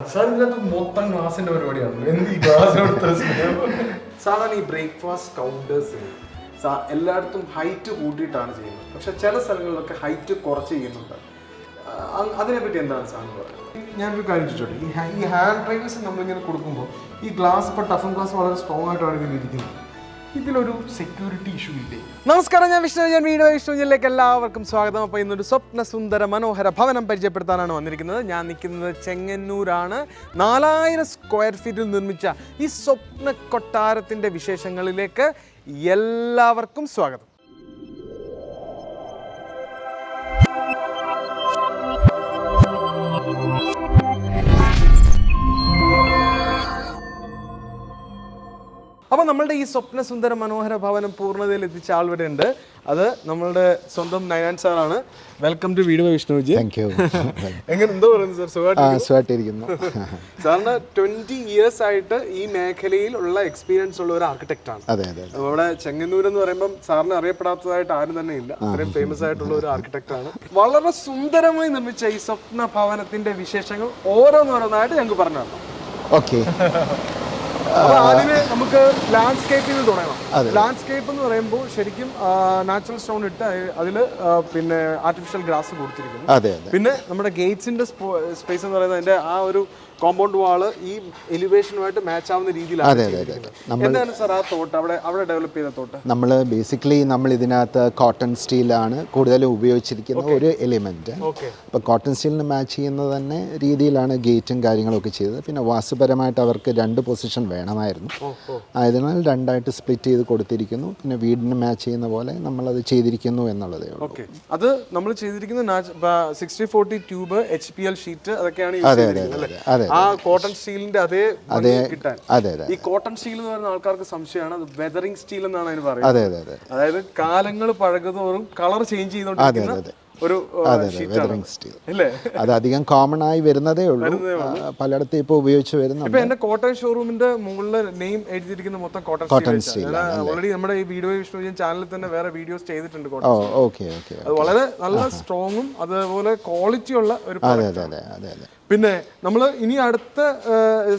മൊത്തം ഗ്ലാസിന്റെ പരിപാടിയാണ്. എന്ത് ഈ ഗ്ലാസിനോട് സാധാരണ ഈ ബ്രേക്ക്ഫാസ്റ്റ് കൗണ്ടേഴ്സ് എല്ലായിടത്തും ഹൈറ്റ് കൂട്ടിയിട്ടാണ് ചെയ്യുന്നത്. പക്ഷെ ചില സ്ഥലങ്ങളിലൊക്കെ ഹൈറ്റ് കുറച്ച് ചെയ്യുന്നുണ്ട്. അതിനെപ്പറ്റി എന്താണ് സാധനം പറയുന്നത്? ഞാനൊരു കാര്യം ചോദിച്ചോട്ടെ, ഈ ഹാൻഡ് ഡ്രൈവേഴ്സ് നമ്മളിങ്ങനെ കൊടുക്കുമ്പോൾ ഈ ഗ്ലാസ് ഇപ്പോൾ ടഫൻ ഗ്ലാസ് വളരെ സ്ട്രോങ് ആയിട്ടാണ് ഇതിൽ ഇരിക്കുന്നത്. ഇതിലൊരു സെക്യൂരിറ്റി ഇഷ്യൂ ഇല്ലേ? നമസ്കാരം, ഞാൻ വിഷ്ണുജിലേക്ക് എല്ലാവർക്കും സ്വാഗതം. അപ്പോൾ ഇന്നൊരു സ്വപ്ന സുന്ദര മനോഹര ഭവനം പരിചയപ്പെടുത്താനാണ് വന്നിരിക്കുന്നത്. ഞാൻ നിൽക്കുന്നത് ചെങ്ങന്നൂരാണ്. 4000 സ്ക്വയർ ഫീറ്റിൽ നിർമ്മിച്ച ഈ സ്വപ്ന കൊട്ടാരത്തിൻ്റെ വിശേഷങ്ങളിലേക്ക് എല്ലാവർക്കും സ്വാഗതം. അപ്പോൾ നമ്മളുടെ ഈ സ്വപ്ന സുന്ദര മനോഹര ഭവനം പൂർണ്ണതയിൽ എത്തിച്ച ആൾ ഇവിടെ ഉണ്ട്. അത് നമ്മളുടെ സ്വന്തം നയനാൻ സാറാണ്. Welcome to video Vishnuji. Thank you. എങ്ങനെ എന്തോ പറയുന്നത് സാർ? സുഖമായിട്ടിരിക്കുന്നു. സാറിന് 20 years ആയിട്ട് ഈ മേഖലയിൽ ഉള്ള എക്സ്പീരിയൻസ് ഉള്ള ഒരു ആർക്കിടെക്റ്റ് ആണ്. അതെ അതെ. അവിടെ ചെങ്ങന്നൂർ എന്ന് പറയുമ്പോൾ സാറിന് അറിയപ്പെടാത്തതായിട്ട് ആരും തന്നെ ഇല്ല. അത്രയും ഫേമസ് ആയിട്ടുള്ള ഒരു ആർക്കിടെക്റ്റ് ആണ്. വളരെ സുന്ദരമായി നിർമ്മിച്ച ഈ സ്വപ്ന ഭവനത്തിന്റെ വിശേഷങ്ങൾ ഓരോന്നോരോന്നായിട്ട് ഞങ്ങൾക്ക് പറഞ്ഞു തരണം. ഓക്കെ. അപ്പോൾ ആദ്യമേ നമുക്ക് ലാൻഡ്സ്കേപ്പിൽ നിന്ന് തുടങ്ങണം. ലാൻഡ്സ്കേപ്പ് എന്ന് പറയുമ്പോൾ ശരിക്കും നാച്ചുറൽ സ്റ്റോൺ ഇട്ട് അതിൽ പിന്നെ ആർട്ടിഫിഷ്യൽ ഗ്രാസ് കൊടുത്തിരിക്കുന്നു. അതെ അതെ. പിന്നെ നമ്മുടെ ഗേറ്റ്സിന്റെ സ്പേസ് എന്ന് പറയുന്നത് അതിന്റെ ആ ഒരു കോമ്പൗണ്ട് വാള് ഈ എലിവേഷനുമായിട്ട് മാച്ച് ആവുന്ന രീതിയിലാണ്. എന്താണ് സാർ ആ തോട്ട് അവിടെ ഡെവലപ്പ് ചെയ്ത തോട്ട്? നമ്മൾ ബേസിക്കലി ഇതിനകത്ത് കോട്ടൺ സ്റ്റീലാണ് കൂടുതലും ഉപയോഗിച്ചിരിക്കുന്ന ഒരു എലിമെന്റ്. അപ്പോൾ കോട്ടൺ സ്റ്റീലിന് മാച്ച് ചെയ്യുന്ന തന്നെ രീതിയിലാണ് ഗേറ്റും കാര്യങ്ങളൊക്കെ ചെയ്തത്. പിന്നെ വാസ്തുപരമായിട്ട് അവർക്ക് 2 പൊസിഷൻ വേണമായിരുന്നു. ആയതിനാൽ 2ആയിട്ട് സ്പ്ലിറ്റ് ചെയ്ത് കൊടുത്തിരിക്കുന്നു. പിന്നെ വീടിന് മാച്ച് ചെയ്യുന്ന പോലെ നമ്മളത് ചെയ്തിരിക്കുന്നു എന്നുള്ളതേ ഉള്ളൂ. അത് നമ്മൾ ചെയ്തിരിക്കുന്ന 60/40 ട്യൂബ് HPL ഷീറ്റ് അതൊക്കെയാണ് യൂസ് ചെയ്തിരിക്കുന്നത്. അതെ. ആ കോട്ടൺ സ്റ്റീലിന്റെ അതേ കിട്ടാൻ. അതെ അതെ. ഈ കോട്ടൺ സ്റ്റീൽ എന്ന് പറയുന്ന ആൾക്കാർക്ക് സംശയമാണ്, അത് വെതറിംഗ് സ്റ്റീൽ എന്നാണ് അതിന് പറയുന്നത്. അതെ അതെ അതെ. അതായത് കാലങ്ങൾ പഴകുന്നതോറും കളർ ചേഞ്ച് ചെയ്തുകൊണ്ടിരിക്കുന്ന ഒരു സ്റ്റീൽ. അത് അധികം കോമൺ ആയി വരുന്നതേ ഉള്ളൂ. പലയിടത്തും ഇപ്പോൾ ഉപയോഗിച്ച് വരുന്നുണ്ട്. ഇപ്പൊ എന്റെ കോട്ടൺ ഷോറൂമിന്റെ മുകളിൽ നെയിം എഴുതിയിരിക്കുന്ന മൊത്തം കോട്ടൺ സ്റ്റീൽ. ഓൾറെഡി നമ്മുടെ ഈ വീഡിയോ വിഷ്ണു ചാനലിൽ തന്നെ വേറെ വീഡിയോസ് ചെയ്തിട്ടുണ്ട്. അത് വളരെ നല്ല സ്ട്രോങ്ങും അതുപോലെ ക്വാളിറ്റി ഉള്ള ഒരു. പിന്നെ നമ്മൾ ഇനി അടുത്ത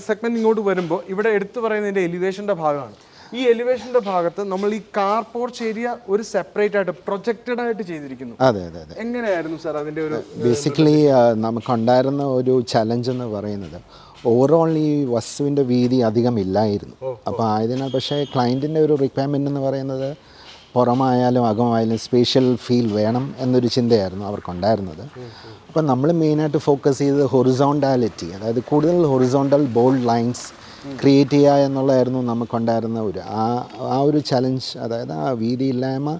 സെഗ്മെന്റ് ഇങ്ങോട്ട് വരുമ്പോൾ ഇവിടെ എടുത്തു പറയുന്നതിന്റെ എലിവേഷന്റെ ഭാഗമാണ്. ഈ എലിവേഷന്റെ ഭാഗത്ത് നമ്മൾ ഈ കാർ പോർച്ച് ഏരിയ ഒരു സെപ്പറേറ്റ് ആയിട്ട് പ്രൊജക്റ്റഡ് ആയിട്ട് ചെയ്തിരിക്കുന്നു. അതെ അതെ അതെ. എങ്ങനെയായിരുന്നു സാർ അതിന്റെ ഒരു? ബേസിക്കലി നമുക്കുണ്ടായിരുന്ന ഒരു ചലഞ്ച് എന്ന് പറയുന്നത് ഓവറോൾ ഈ വസ്തുവിൻ്റെ വീതി അധികം ഇല്ലായിരുന്നു. അപ്പോൾ ആയതിനാൽ പക്ഷേ ക്ലയൻറ്റിൻ്റെ ഒരു റിക്വയർമെൻ്റ് എന്ന് പറയുന്നത് പുറമായാലും അകമായാലും സ്പേഷ്യൽ ഫീൽ വേണം എന്നൊരു ചിന്തയായിരുന്നു അവർക്കുണ്ടായിരുന്നത്. അപ്പം നമ്മൾ മെയിനായിട്ട് ഫോക്കസ് ചെയ്തത് ഹൊറിസോണ്ടാലിറ്റി, അതായത് കൂടുതൽ ഹൊറിസോണ്ടൽ ബോൾഡ് ലൈൻസ് ക്രിയേറ്റ് ചെയ്യുക എന്നുള്ളതായിരുന്നു നമുക്കുണ്ടായിരുന്ന ആ ഒരു ചലഞ്ച്. അതായത് ആ വീതിയില്ലായ്മ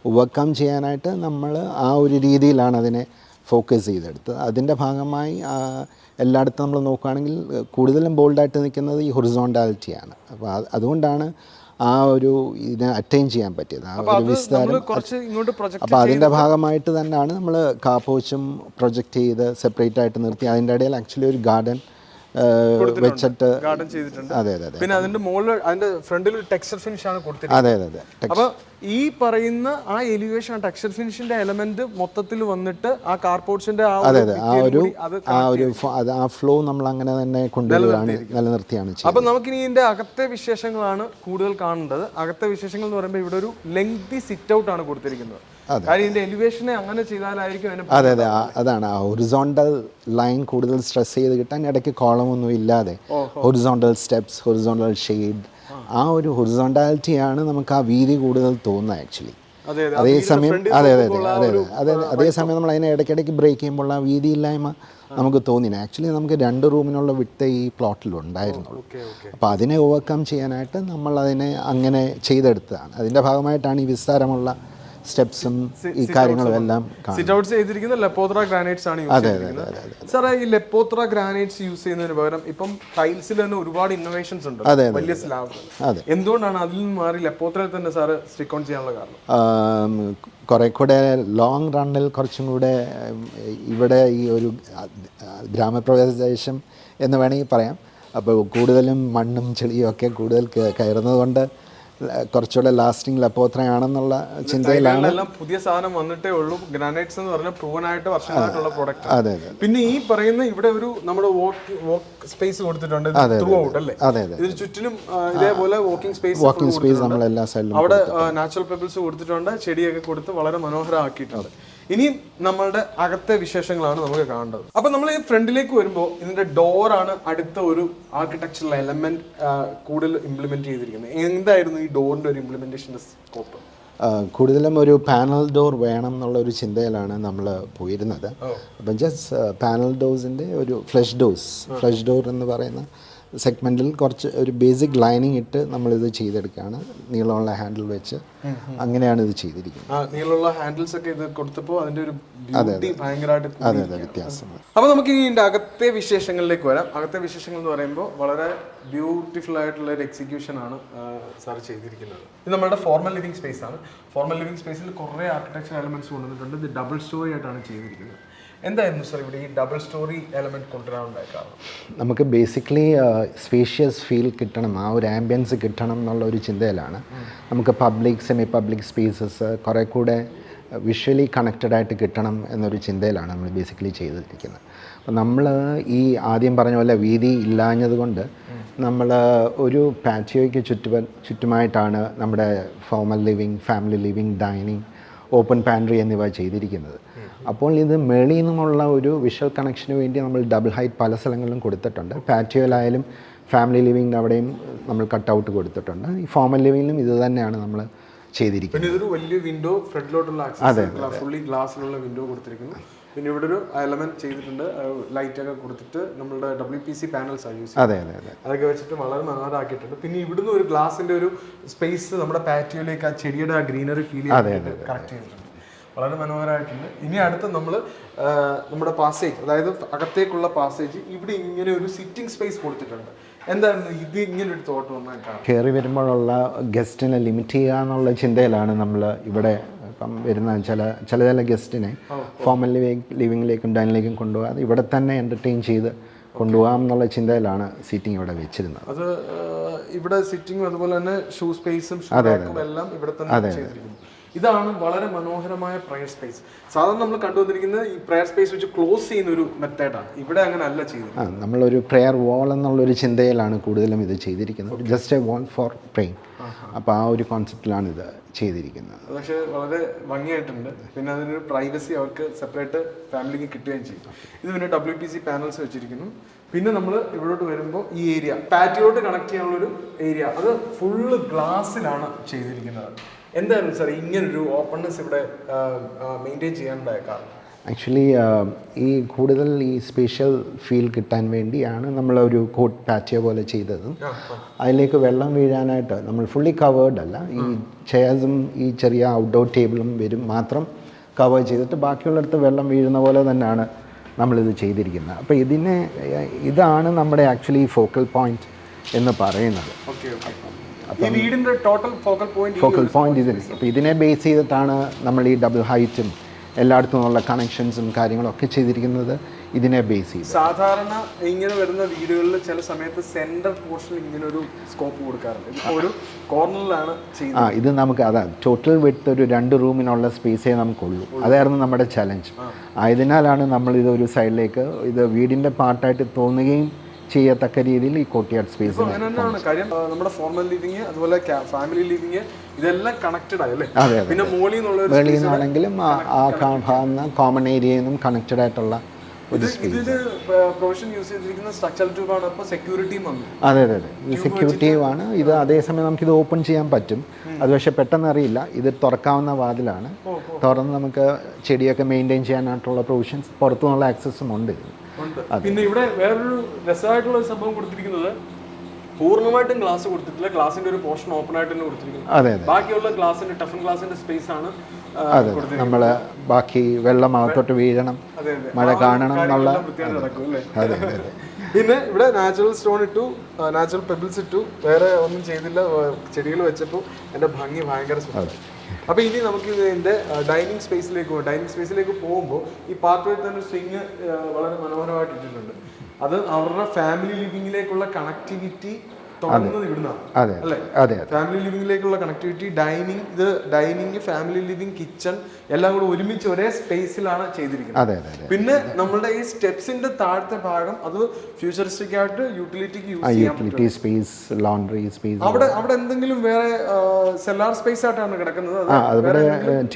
ഓവർകം ചെയ്യാനായിട്ട് നമ്മൾ ആ ഒരു രീതിയിലാണ് അതിനെ ഫോക്കസ് ചെയ്തെടുത്തത്. അതിൻ്റെ ഭാഗമായി എല്ലായിടത്തും നമ്മൾ നോക്കുകയാണെങ്കിൽ കൂടുതലും ബോൾഡായിട്ട് നിൽക്കുന്നത് ഈ ഹൊറിസോണ്ടാലിറ്റിയാണ്. അപ്പോൾ അതുകൊണ്ടാണ് ആ ഒരു ഇതിനെ അറ്റൈൻ ചെയ്യാൻ പറ്റിയത്, ആ ഒരു വിസ്താരം. അപ്പോൾ അതിൻ്റെ ഭാഗമായിട്ട് തന്നെയാണ് നമ്മൾ കാപ്പോച്ചും പ്രൊജക്റ്റ് ചെയ്ത് സെപ്പറേറ്റ് ആയിട്ട് നിർത്തി. അതിൻ്റെ ഇടയിൽ ആക്ച്വലി ഒരു ഗാർഡൻ വെച്ചിട്ട്. അതെ അതെ അതെ. പിന്നെ അതിന്റെ മുകളിൽ അതിന്റെ ഫ്രണ്ടിൽ ഒരു ടെക്സ്ചർ ഫിനിഷ് ആണ് കൊടുത്തിരിക്കുന്നത്. അതെ അതെ അതെ. അപ്പോൾ ഈ പറയുന്ന ആ എലിവേഷൻ ടെക്സ്ചർ ഫിനിഷിന്റെ എലമെന്റ് മൊത്തത്തിൽ വന്നിട്ട് ആ കാർപോർട്സിന്റെ ആ ഫ്ലോ നമ്മൾ അങ്ങനെ തന്നെ കൊണ്ടുവരികയാണ്, നിലനിർത്തിയാണ് ചെയ്യുന്നത്. അപ്പൊ നമുക്കിനി ഇതിന്റെ അകത്തെ വിശേഷങ്ങളാണ് കൂടുതൽ കാണേണ്ടത്. അകത്തെ വിശേഷങ്ങൾ എന്ന് പറയുമ്പോൾ ഇവിടെ ഒരു ലെങ്തി സിറ്റ് ഔട്ട് ആണ് കൊടുത്തിരിക്കുന്നത്. എലിവേഷനെ അങ്ങനെ ചെയ്താലായിരിക്കും. അതെ അതെ. അതാണ് ആ ഹൊറിസോണ്ടൽ ലൈൻ കൂടുതൽ സ്ട്രെസ് ചെയ്ത് കിട്ടാൻ ഇടയ്ക്ക് കോളമൊന്നും ഇല്ലാതെ ഹൊറിസോണ്ടൽ സ്റ്റെപ്സ്, ഹൊറിസോണ്ടൽ ഷെയ്ഡ്, ആ ഒരു ഹൊറിസോണ്ടാലിറ്റിയാണ് നമുക്ക് ആ വീതി കൂടുതൽ തോന്നുന്നത് ആക്ച്വലി. അതേസമയം അതേസമയം നമ്മൾ അതിനെ ഇടയ്ക്കിടയ്ക്ക് ബ്രേക്ക് ചെയ്യുമ്പോൾ ആ വീതിയില്ലായ്മ നമുക്ക് തോന്നില്ല. ആക്ച്വലി നമുക്ക് 2 റൂമിനുള്ള വിട്ട് ഈ പ്ലോട്ടിലുണ്ടായിരുന്നുള്ളൂ. അപ്പോൾ അതിനെ ഓവർകം ചെയ്യാനായിട്ട് നമ്മൾ അതിനെ അങ്ങനെ ചെയ്തെടുത്തതാണ്. അതിൻ്റെ ഭാഗമായിട്ടാണ് ഈ വിസ്താരമുള്ള സ്റ്റെപ്സും ഈ കാര്യങ്ങളും എല്ലാം. സിറ്റ് ഔട്ട്സ് ചെയ്തിരിക്കുന്ന ലെപ്പോത്ര ഗ്രാനൈറ്റ്സ് ആണ് യൂസ് ചെയ്തിരിക്കുന്നത്. സാറേ, ഈ ലെപ്പോത്ര ഗ്രാനൈറ്റ്സ് യൂസ് ചെയ്യുന്നതിന് പകരം ഇപ്പം ടൈൽസിൽ തന്നെ ഒരുപാട് ഇന്നോവേഷൻസ് ഉണ്ട്, വലിയ സ്ലാബ്. എന്തുകൊണ്ടാണ് അതിൽ നിന്ന് മാറി ലെപ്പോത്രയിൽ തന്നെ സാറ് സ്റ്റിക്ക് ഓൺ ചെയ്യാനുള്ള കാരണം? കുറെ കൂടെ ലോങ് റണ്ണിൽ കുറച്ചും കൂടെ ഇവിടെ ഈ ഒരു ഗ്രാമപ്രദേശം എന്ന് വേണമെങ്കിൽ പറയാം. അപ്പോൾ കൂടുതലും മണ്ണും ചെളിയും ഒക്കെ കൂടുതൽ കയറുന്നത് കൊണ്ട് കുറച്ചുകൂടെ ലാസ്റ്റിംഗ് ലപ്പോത്രയാണെന്നുള്ള ചിന്തയിലാണ്. എല്ലാം പുതിയ സാധനം വന്നിട്ടേ ഉള്ളൂ. ഗ്രാനൈറ്റ്സ് എന്ന് പറഞ്ഞാൽ പ്രൂവൻ ആയിട്ട് വർഷങ്ങളായിട്ടുള്ള പ്രോഡക്റ്റ്. അതെ അതെ. പിന്നെ ഈ പറയുന്ന ഇവിടെ ഒരു നമ്മുടെ വോക്ക് സ്പേസ് കൊടുത്തിട്ടുണ്ട് ത്രൂ ഔട്ട് അല്ലേ? അതെ അതെ. ഇതിന് ചുറ്റിനും ഇതേപോലെ വാക്കിംഗ് സ്പേസ് നമ്മൾ എല്ലാ സൈഡിലും അവിടെ നാച്ചുറൽ പെബിൾസ് കൊടുത്തിട്ടുണ്ട്, ചെടിയൊക്കെ കൊടുത്ത് വളരെ മനോഹരമാക്കിയിട്ടുണ്ട്. ഇനി നമ്മളുടെ അകത്തെ വിശേഷങ്ങളാണ് നമുക്ക് കാണേണ്ടത്. അപ്പൊ നമ്മൾ ഈ ഫ്രണ്ടിലേക്ക് വരുമ്പോൾ ഇതിന്റെ ഡോറാണ് അടുത്ത ഒരു ആർക്കിടെക്ചറൽ എലമെന്റ് കൂടുതൽ ഇംപ്ലിമെന്റ് ചെയ്തിരിക്കുന്നത്. എന്തായിരുന്നു ഈ ഡോറിന്റെ ഒരു ഇംപ്ലിമെന്റേഷന്റെ സ്കോപ്പ്? കൂടുതലും ഒരു പാനൽ ഡോർ വേണം എന്നുള്ള ഒരു ചിന്തയിലാണ് നമ്മൾ പോയിരുന്നത്. അപ്പം ജസ്റ്റ് പാനൽ ഡോസിൻ്റെ ഒരു ഫ്ലഷ് ഡോർ എന്ന് പറയുന്ന സെഗ്മെൻറ്റിൽ കുറച്ച് ഒരു ബേസിക് ലൈനിങ് ഇട്ട് നമ്മളിത് ചെയ്തെടുക്കുകയാണ്. നീളമുള്ള ഹാൻഡിൽ വെച്ച് അങ്ങനെയാണ് ഇത് ചെയ്തിരിക്കുന്നത്. നീളമുള്ള ഹാൻഡിൽസ് ഒക്കെ ഇത് കൊടുത്തപ്പോൾ അതിന്റെ ഒരു ബ്യൂട്ടി ഭയങ്കരമായിട്ട് വ്യത്യാസമാണ്. അപ്പോൾ നമുക്ക് ഇനി ഇതിന്റെ അകത്തെ വിശേഷങ്ങളിലേക്ക് വരാം. അകത്തെ വിശേഷങ്ങൾ എന്ന് പറയുമ്പോൾ വളരെ ബ്യൂട്ടിഫുൾ ആയിട്ടുള്ള ഒരു എക്സിക്യൂഷൻ ആണ് സാർ ചെയ്തിരിക്കുന്നത്. ഇത് നമ്മുടെ ഫോർമൽ ലിവിംഗ് സ്പേസ് ആണ്. ഫോർമൽ ലിവിംഗ് സ്പേസിൽ കുറേ ആർക്കിടെക്ചർ എലമെന്റ്സ് കൊണ്ടുവന്നിട്ടുണ്ട്. ഇത് ഡബിൾ സ്റ്റോറി ആയിട്ടാണ് ചെയ്തിരിക്കുന്നത്. എന്തായിരുന്നു സാർ ഇവിടെ ഈ ഡബിൾ സ്റ്റോറി എലമെന്റ് കൊണ്ടുവരാനുണ്ടായ കാരണം? നമുക്ക് ബേസിക്കലി സ്പേഷ്യസ് ഫീൽ കിട്ടണം, ആ ഒരു ആംബിയൻസ് കിട്ടണം എന്നുള്ള ഒരു ചിന്തയിലാണ്. നമുക്ക് പബ്ലിക് സെമി പബ്ലിക് സ്പേസസ് കുറേ കൂടെ വിഷ്വലി കണക്റ്റഡ് ആയിട്ട് കിട്ടണം എന്നൊരു ചിന്തയിലാണ് നമ്മൾ ബേസിക്കലി ചെയ്തിരിക്കുന്നത്. അപ്പം നമ്മൾ ഈ ആദ്യം പറഞ്ഞ പോലെ വീതി ഇല്ലാഞ്ഞത് കൊണ്ട് നമ്മൾ ഒരു പാറ്റിയോയ്ക്ക് ചുറ്റുമായിട്ടാണ് നമ്മുടെ formal living, family living, dining, open pantry എന്നിവ ചെയ്തിരിക്കുന്നത്. അപ്പോൾ ഇത് മേളിൽ നിന്നുമുള്ള ഒരു വിഷ്വൽ കണക്ഷന് വേണ്ടി നമ്മൾ ഡബിൾ ഹൈറ്റ് പല സ്ഥലങ്ങളിലും കൊടുത്തിട്ടുണ്ട്. പാറ്റിയോയിലായാലും ഫാമിലി ലിവിങ്ങിൻ്റെ അവിടെയും നമ്മൾ കട്ടൗട്ട് കൊടുത്തിട്ടുണ്ട്. ഈ ഫോർമൽ ലിവിങ്ങിലും ഇത് തന്നെയാണ് നമ്മൾ ചെയ്തിരിക്കുന്നത്. പിന്നെ ഇതൊരു വലിയ വിൻഡോ ഫ്രണ്ടിലോട്ടുള്ള ആക്സസ്, ഫുള്ളി ഗ്ലാസ്സിലുള്ള വിൻഡോ കൊടുത്തിരിക്കുന്നു. പിന്നെ ഇവിടെ ഒരു എലമെന്റ് ചെയ്തിട്ടുണ്ട്, ലൈറ്റ് ഒക്കെ കൊടുത്തിട്ട് നമ്മളുടെ WPC പാനൽസ് ആണ് യൂസ് ചെയ്യുന്നത്. അതൊക്കെ വെച്ചിട്ട് വളരെ മനോഹരമാക്കിയിട്ടുണ്ട്. പിന്നെ ഇവിടുന്ന് ഒരു ഗ്ലാസിന്റെ ഒരു സ്പേസ് നമ്മുടെ പാറ്റിയോയിലേക്ക് ആ ചെടിയുടെ ആ ഗ്രീനറി ഫീൽ കറക്റ്റ് ചെയ്തിട്ടുണ്ട്. വളരെ മനോഹരമായിട്ടുണ്ട്. ഇനി അടുത്ത് നമ്മൾ നമ്മുടെ പാസേജ്, അതായത് അകത്തേക്കുള്ള പാസേജ്, ഇവിടെ ഇങ്ങനെ ഒരു സിറ്റിംഗ് സ്പേസ് കൊടുത്തിട്ടുണ്ട്. എന്തായിരുന്നു ഇത് ഇങ്ങനെ ഒരു തോട്ട് വന്നാൽ കയറി വരുമ്പോഴുള്ള ഗസ്റ്റിനെ ലിമിറ്റ് ചെയ്യുക എന്നുള്ള ചിന്തയിലാണ് നമ്മൾ ഇവിടെ ഇപ്പം വരുന്ന ചില ഗസ്റ്റിനെ ഫോർമൽ ലിവിങ്ങിലേക്കും ഡൈനിലേക്കും കൊണ്ടുപോകാതെ ഇവിടെ തന്നെ എൻ്റർടൈൻ ചെയ്ത് കൊണ്ടുപോകാം എന്നുള്ള ചിന്തയിലാണ് സീറ്റിംഗ് ഇവിടെ വെച്ചിരുന്നത്. അത് ഇവിടെ സിറ്റിംഗും അതുപോലെ തന്നെ ഷൂ സ്പേസും എല്ലാം ഇവിടെ തന്നെ ചെയ്തിരിക്കുന്നു. ഇതാണ് വളരെ മനോഹരമായ പ്രയർ സ്പേസ്. സാധാരണ നമ്മൾ കണ്ടുവന്നിരിക്കുന്നത് ഈ പ്രയർ സ്പേസ് വെച്ച് ക്ലോസ് ചെയ്യുന്ന ഒരു മെത്തേഡാണ്. ഇവിടെ അങ്ങനെ അല്ല ചെയ്തത്. നമ്മളൊരു പ്രയർ വാൾ എന്നുള്ളൊരു ചിന്തയിലാണ് കൂടുതലും ഇത് ചെയ്തിരിക്കുന്നത്. Just a wall for praying. അപ്പോൾ ആ ഒരു കോൺസെപ്റ്റിലാണ് ഇത് ചെയ്തിരിക്കുന്നത്. പക്ഷേ വളരെ ഭംഗിയായിട്ടുണ്ട്. പിന്നെ അതിനൊരു പ്രൈവസി അവർക്ക് സെപ്പറേറ്റ് ഫാമിലിക്ക് കിട്ടുകയും ചെയ്യും. ഇത് പിന്നെ WPC പാനൽസ് വെച്ചിരിക്കുന്നു. പിന്നെ നമ്മൾ ഇവിടോട്ട് വരുമ്പോൾ ഈ ഏരിയ പാറ്റിയോട്ട് കണക്ട് ചെയ്യാനുള്ളൊരു ഏരിയ, അത് ഫുള്ള് ഗ്ലാസ്സിലാണ് ചെയ്തിരിക്കുന്നത്. എന്തായിരുന്നു സാർ ഇങ്ങനൊരു ഓപ്പൺനെസ് ഇവിടെ മെയിൻറ്റെയിൻ ചെയ്യാനുണ്ടായ കാരണം? ആക്ച്വലി ഈ കൂടുതൽ ഈ സ്പെഷ്യൽ ഫീൽ കിട്ടാൻ വേണ്ടിയാണ് നമ്മളൊരു കോട്ട് പാറ്റിയോ പോലെ ചെയ്തത്. അതിലേക്ക് വെള്ളം വീഴാനായിട്ട് നമ്മൾ ഫുള്ളി കവേർഡ് അല്ല, ഈ ചെയർസും ഈ ചെറിയ ഔട്ട്ഡോർ ടേബിളും മാത്രം കവർ ചെയ്തിട്ട് ബാക്കിയുള്ളിടത്ത് വെള്ളം വീഴുന്ന പോലെ തന്നെയാണ് നമ്മളിത് ചെയ്തിരിക്കുന്നത്. അപ്പോൾ ഇതാണ് നമ്മുടെ ആക്ച്വലി ഫോക്കൽ പോയിന്റ് എന്ന് പറയുന്നത്. ഫോക്കൽ പോയിന്റ് ഇതിന്. അപ്പോൾ ഇതിനെ ബേസ് ചെയ്തിട്ടാണ് നമ്മൾ ഈ ഡബിൾ ഹൈറ്റും എല്ലായിടത്തും നിന്നുള്ള കണക്ഷൻസും കാര്യങ്ങളൊക്കെ ചെയ്തിരിക്കുന്നത്. ഇതിനെ ബേസ് ചെയ്ത് സാധാരണ ഇങ്ങനെ വരുന്ന വീടുകളിൽ ചില സമയത്ത് സെന്റർ പോർഷൻ ഇങ്ങനെ ഒരു സ്കോപ്പ് കൊടുക്കാറുണ്ട്. ഇപ്പോൾ ഒരു കോർണറിലാണ് ചെയ്യുന്നത്. ഇത് നമുക്ക് ടോട്ടൽ വിഡ്ത്ത് ഒരു 2 റൂമിനുള്ള സ്പേസേ നമുക്കുള്ളൂ. അതായിരുന്നു നമ്മുടെ ചലഞ്ച്. ആയതിനാലാണ് നമ്മൾ ഇതൊരു സൈഡിലേക്ക് ഇത് വീടിൻ്റെ പാർട്ടായിട്ട് തോന്നുകയും ചെയ്യത്തക്ക രീതിയിൽ ഈ കോർട്ട്യാർഡ് സ്പേസ് അങ്ങനെയാണ് കാര്യം. നമ്മുടെ ഫോർമൽ ലിവിങ് അതുപോലെ ഫാമിലി ലിവിങ് ഇതെല്ലാം കണക്റ്റഡ് ആയല്ലേ. പിന്നെ മോളിൽ നിന്നാണെങ്കിലും ആ കോമൺ ഏരിയയിൽ നിന്നും കണക്റ്റഡ് ആയിട്ടുള്ള ഒരു സ്പേസ്. അതെ. ഈ സെക്യൂരിറ്റീവാണ് ഇത്. അതേസമയം നമുക്കിത് ഓപ്പൺ ചെയ്യാൻ പറ്റും. അത് പക്ഷേ പെട്ടെന്ന് അറിയില്ല. ഇത് തുറക്കാവുന്ന വാതിലാണ്. തുറന്ന് നമുക്ക് ചെടിയൊക്കെ മെയിൻറ്റെയിൻ ചെയ്യാനായിട്ടുള്ള പ്രൊവിഷൻസ്, പുറത്തുനിന്നുള്ള ആക്സസും ഉണ്ട്. പിന്നെ ഇവിടെ വേറൊരു രസമായിട്ടുള്ള ഒരു സംഭവം കൊടുത്തിരിക്കുന്നത്, പൂർണ്ണമായിട്ടും ഗ്ലാസ് കൊടുത്തിട്ടില്ല, ഗ്ലാസിന്റെ ഒരു പോർഷൻ ഓപ്പൺ ആയിട്ട് തന്നെ കൊടുത്തിരിക്കുന്നത്. ബാക്കിയുള്ള ഗ്ലാസിന്റെ ടഫൻ ഗ്ലാസിന്റെ സ്പേസ് ആണ്. നമ്മള് ബാക്കി വെള്ളം അകത്തോട്ട് വീഴണം, മഴ കാണണം എന്നുള്ള. പിന്നെ ഇവിടെ നാച്ചുറൽ സ്റ്റോൺ ഇട്ടു, നാച്ചുറൽ പെബിൾസ് ഇട്ടു, വേറെ ഒന്നും ചെയ്തില്ല. ചെടികൾ വെച്ചപ്പോൾ എൻ്റെ ഭംഗി ഭയങ്കര സുഖം. അപ്പോൾ ഇനി നമുക്ക് ഇതിൻ്റെ ഡൈനിങ് സ്പേസിലേക്ക് പോകുമ്പോൾ ഈ പാർട്ടിൽ തന്നെ സ്വിങ് വളരെ മനോഹരമായിട്ട് ഇട്ടിട്ടുണ്ട്. അത് അവരുടെ ഫാമിലി ലിവിങ്ങിലേക്കുള്ള കണക്ടിവിറ്റി തുടങ്ങുന്നത് ഇവിടുന്നാണ്. അതെ അല്ലേ? അതെ ഫാമിലി ലിവിംഗിലേക്കുള്ള connectivity, dining, family living, kitchen എല്ലാം കൂടെ ഒരുമിച്ച് ഒരേ സ്പേസിലാണ് ചെയ്തിരിക്കുന്നത്. അതെ അതെ. പിന്നെ നമ്മളുടെ ഈ സ്റ്റെപ്സിന്റെ താഴത്തെ ഭാഗം അത് ഫ്യൂച്ചറിസ്റ്റിക് ആയിട്ട് യൂട്ടിലിറ്റിക്ക് യൂസ് ചെയ്യാൻ യൂട്ടിലിറ്റി സ്പേസ്, ലോണ്ടറി സ്പേസ്. അവിടെ എന്തെങ്കിലും വേറെ സെല്ലാർ സ്പേസ് ആയിട്ടാണ് കിടക്കുന്നത്? അതിവിടെ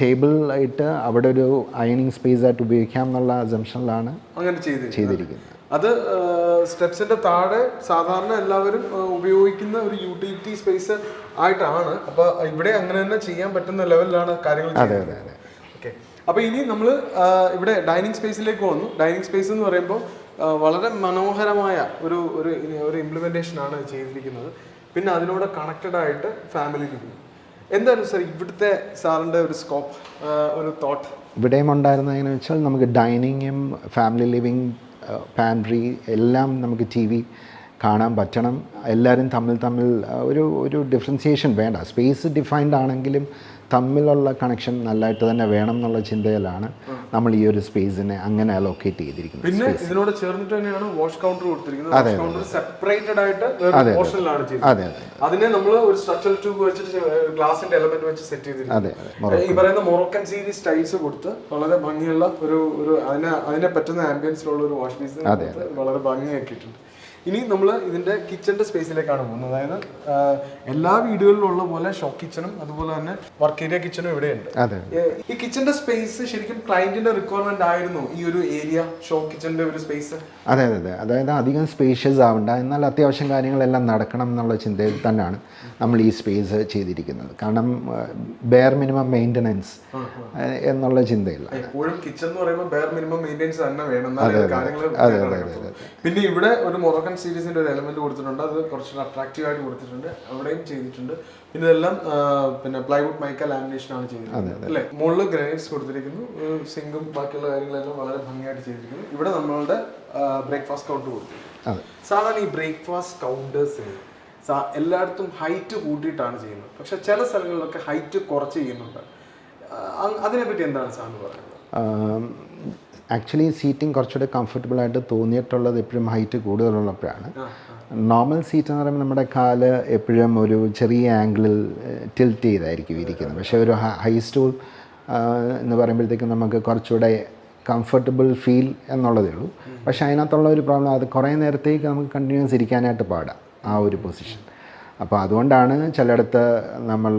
ടേബിൾ ആയിട്ട് അവിടെ ഒരു അയണിങ് സ്പേസ് ആയിട്ട് ഉപയോഗിക്കാം എന്നുള്ള അസംഷനിലാണ് അങ്ങനെ ചെയ്തിരിക്കുന്നത്. അത് സ്റ്റെപ്സിന്റെ താഴെ സാധാരണ എല്ലാവരും ഉപയോഗിക്കുന്ന ഒരു യൂട്ടിലിറ്റി സ്പേസ് ആയിട്ടാണ്. അപ്പൊ ഇവിടെ അങ്ങനെ തന്നെ ചെയ്യാൻ പറ്റുന്ന ലെവലിലാണ് കാര്യങ്ങൾ. അതെ അതെ അതെ. ഓക്കെ, അപ്പൊ ഇനി നമ്മൾ ഇവിടെ ഡൈനിങ് സ്പേസിലേക്ക് വന്നു. ഡൈനിങ് സ്പേസ് എന്ന് പറയുമ്പോൾ വളരെ മനോഹരമായ ഒരു ഇംപ്ലിമെന്റേഷൻ ആണ് ചെയ്തിരിക്കുന്നത്. പിന്നെ അതിനോട് കണക്റ്റഡ് ആയിട്ട് ഫാമിലി ലിവിംഗ്. എന്താണ് സാർ ഇവിടുത്തെ സാറിന്റെ ഒരു സ്കോപ്പ്, ഒരു തോട്ട്? ഇവിടെയും ഉണ്ടായിരുന്നതെന്ന് വെച്ചാൽ നമുക്ക് ഡൈനിങ്ങും ഫാമിലി ലിവിങ്, പാൻട്രി എല്ലാം നമുക്ക് TV കാണാൻ പറ്റണം. എല്ലാവരും തമ്മിൽ ഒരു ഡിഫറൻസിയേഷൻ വേണ്ട. സ്പേസ് ഡിഫൈൻഡ് ആണെങ്കിലും തമ്മിലുള്ള കണക്ഷൻ നല്ലതായിട്ട് തന്നെ വേണം എന്നുള്ള ചിന്തയിലാണ് നമ്മൾ ഈ ഒരു സ്പേസിനെ അങ്ങനെ അലോക്കേറ്റ് ചെയ്തിരിക്കുന്നത്. പിന്നെ ഇതിനോട് ചേർന്നിട്ട് തന്നെയാണ് വാഷ് കൗണ്ടർ കൊടുത്തിരിക്കുന്നത്. വാഷ് കൗണ്ടർ സെപ്പറേറ്റഡ് ആയിട്ട് പോർഷനിലാണ് ചെയ്തിരിക്കുന്നത്. അതിനെ നമ്മൾ ഒരു സ്ട്രക്ചറൽ ട്യൂബ് വെച്ചിട്ട് ഗ്ലാസിന്റെ എലമെന്റ് വെച്ച് സെറ്റ് ചെയ്തിരിക്കുന്നത്. ഈ പറയുന്ന മൊറോക്കൻ സീരീസ് ടൈൽസ് കൊടുത്ത് വളരെ ഭംഗിയുള്ള ഒരു അതിനെ പറ്റുന്ന ആംബിയൻസിലുള്ള ഒരു വാഷ് ബേസിൻ വളരെ ഭംഗിയാക്കിയിട്ടുണ്ട്. ഇനി നമ്മൾ ഇതിന്റെ കിച്ചന്റെ സ്പേസിലേക്കാണ് പോകുന്നത്. അതായത് എല്ലാ വീടുകളിലുള്ള പോലെ ഷോ കിച്ചണും അതുപോലെ തന്നെ വർക്ക് ഏരിയ കിച്ചണും ഇവിടെയുണ്ട്. ഈ കിച്ചന്റെ സ്പേസ് ശരിക്കും ക്ലയന്റിന്റെ റിക്വയർമെന്റ് ആയിരുന്നു ഈ ഒരു ഏരിയ, ഷോ കിച്ചന്റെ ഒരു സ്പേസ്? അതെ അതെ അതെ. അതായത് അധികം സ്പേഷ്യസ് ആവണ്ട, എന്നാൽ അത്യാവശ്യം കാര്യങ്ങളെല്ലാം നടക്കണം എന്നുള്ള ചിന്തയിൽ തന്നെയാണ് നമ്മൾ ഈ സ്പേസ് ചെയ്തിരിക്കുന്നത്. കാരണം ബെയർ മിനിമം മെയിൻ്റനൻസ് എന്നുള്ള ചിന്തയില്ല. എപ്പോഴും കിച്ചൺ എന്ന് പറയുമ്പോൾ ബെയർ മിനിമം മെയിൻ്റനൻസ് തന്നെ വേണം. പിന്നെ ഇവിടെ ഒരു മൊറോക്കൻ സീരീസിന്റെ ഒരു എലമെന്റ് കൊടുത്തിട്ടുണ്ട്. അത് കുറച്ചുകൂടെ അട്രാക്റ്റീവ് ആയിട്ട് കൊടുത്തിട്ടുണ്ട്. അവിടെയും ചെയ്തിട്ടുണ്ട്. പിന്നെ ഇതെല്ലാം പിന്നെ പ്ലൈവുഡ് മൈക്ക ലാമിനേഷൻ ആണ് ചെയ്തിരിക്കുന്നത് അല്ലേ? മുകളിൽ ഗ്രാനൈറ്റ്സ് കൊടുത്തിരിക്കുന്നു. സിങ്കും ബാക്കിയുള്ള കാര്യങ്ങളെല്ലാം വളരെ ഭംഗിയായിട്ട് ചെയ്തിരിക്കുന്നു. ഇവിടെ നമ്മളുടെ ബ്രേക്ക്ഫാസ്റ്റ് കൗണ്ടർ കൊടുത്തിരിക്കുന്നു. സാധാരണ ഈ ബ്രേക്ക്ഫാസ്റ്റ് കൗണ്ടേഴ്സിന് എല്ലായിടത്തും ഹൈറ്റ് കൂട്ടിയിട്ടാണ് ചെയ്യുന്നത്. പക്ഷെ ചില സ്ഥലങ്ങളിലൊക്കെ ഹൈറ്റ് കുറച്ച് ചെയ്യുന്നുണ്ട്. അതിനെപ്പറ്റി എന്താണ് സാറിന് പറയുന്നത്? ആക്ച്വലി സീറ്റിംഗ് കുറച്ചുകൂടി കംഫർട്ടബിൾ ആയിട്ട് തോന്നിയിട്ടുള്ളത് എപ്പോഴും ഹൈറ്റ് കൂടുതലുള്ളപ്പോഴാണ്. നോർമൽ സീറ്റ് എന്ന് പറയുമ്പോൾ നമ്മുടെ കാല് എപ്പോഴും ഒരു ചെറിയ ആംഗിളിൽ ടിൽറ്റ് ചെയ്തായിരിക്കും ഇരിക്കുന്നത്. പക്ഷേ ഒരു ഹൈ സ്റ്റൂൾ എന്ന് പറയുമ്പോഴത്തേക്കും നമുക്ക് കുറച്ചുകൂടെ കംഫർട്ടബിൾ ഫീൽ എന്നുള്ളതേ ഉള്ളൂ. പക്ഷേ അതിനകത്തുള്ള ഒരു പ്രോബ്ലം, അത് കുറേ നേരത്തേക്ക് നമുക്ക് കണ്ടിന്യൂസ് ഇരിക്കാനായിട്ട് പാടാം ആ ഒരു പൊസിഷൻ. അപ്പോൾ അതുകൊണ്ടാണ് ചിലയിടത്ത് നമ്മൾ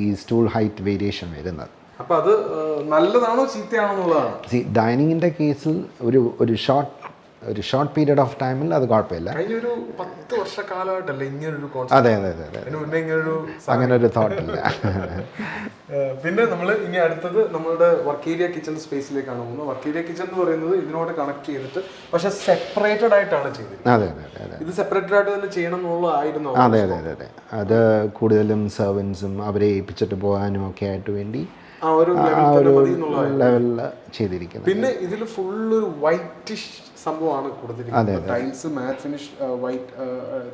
ഈ സ്റ്റൂൾ ഹൈറ്റ് വേരിയേഷൻ വരുന്നത്. അപ്പോൾ അത് നല്ലതാണോ ചീത്തയാണെന്നുള്ളതാണ്. ഡൈനിങ്ങിൻ്റെ കേസിൽ ഒരു ഷോർട്ട് പീരിയഡ് ഓഫ് ടൈമിൽ അത് കുഴപ്പമില്ല. കഴിഞ്ഞൊരു 10 വർഷക്കാലമായിട്ടല്ലേ ഇങ്ങനൊരു അതെ അതെ അതെ അതെ അങ്ങനെ ഒരു തോട്ടില്ല. പിന്നെ നമ്മൾ ഇനി അടുത്തത് നമ്മളുടെ വർക്ക് ഏരിയ കിച്ചൺ സ്പേസിലേക്കാണ് പോകുന്നത്. വർക്ക് ഏരിയ കിച്ചൺ എന്ന് പറയുന്നത് ഇതിനോട് കണക്ട് ചെയ്തിട്ട് പക്ഷെ സെപ്പറേറ്റഡ് ആയിട്ടാണ് ചെയ്തിരിക്കുന്നത്. അതെ അതെ അതെ. ഇത് സെപ്പറേറ്റഡ് ആയിട്ട് തന്നെ ചെയ്യണം എന്നുള്ളതായിരുന്നു. അതെ അതെ അതെ അതെ. അത് കൂടുതലും സെർവൻസും അവരെ ഏൽപ്പിച്ചിട്ട് പോകാനും ഒക്കെ ആയിട്ട് വേണ്ടി ആ ഒരു ലെവലിൽ ചെയ്തിരിക്കുന്നത്. പിന്നെ ഇതിൽ ഫുള്ളൊരു വൈറ്റിഷ് സംഭവമാണ് കൊടുത്തിരിക്കുന്നത്. ടൈൽസ് മാറ്റ് ഫിനിഷ് വൈറ്റ്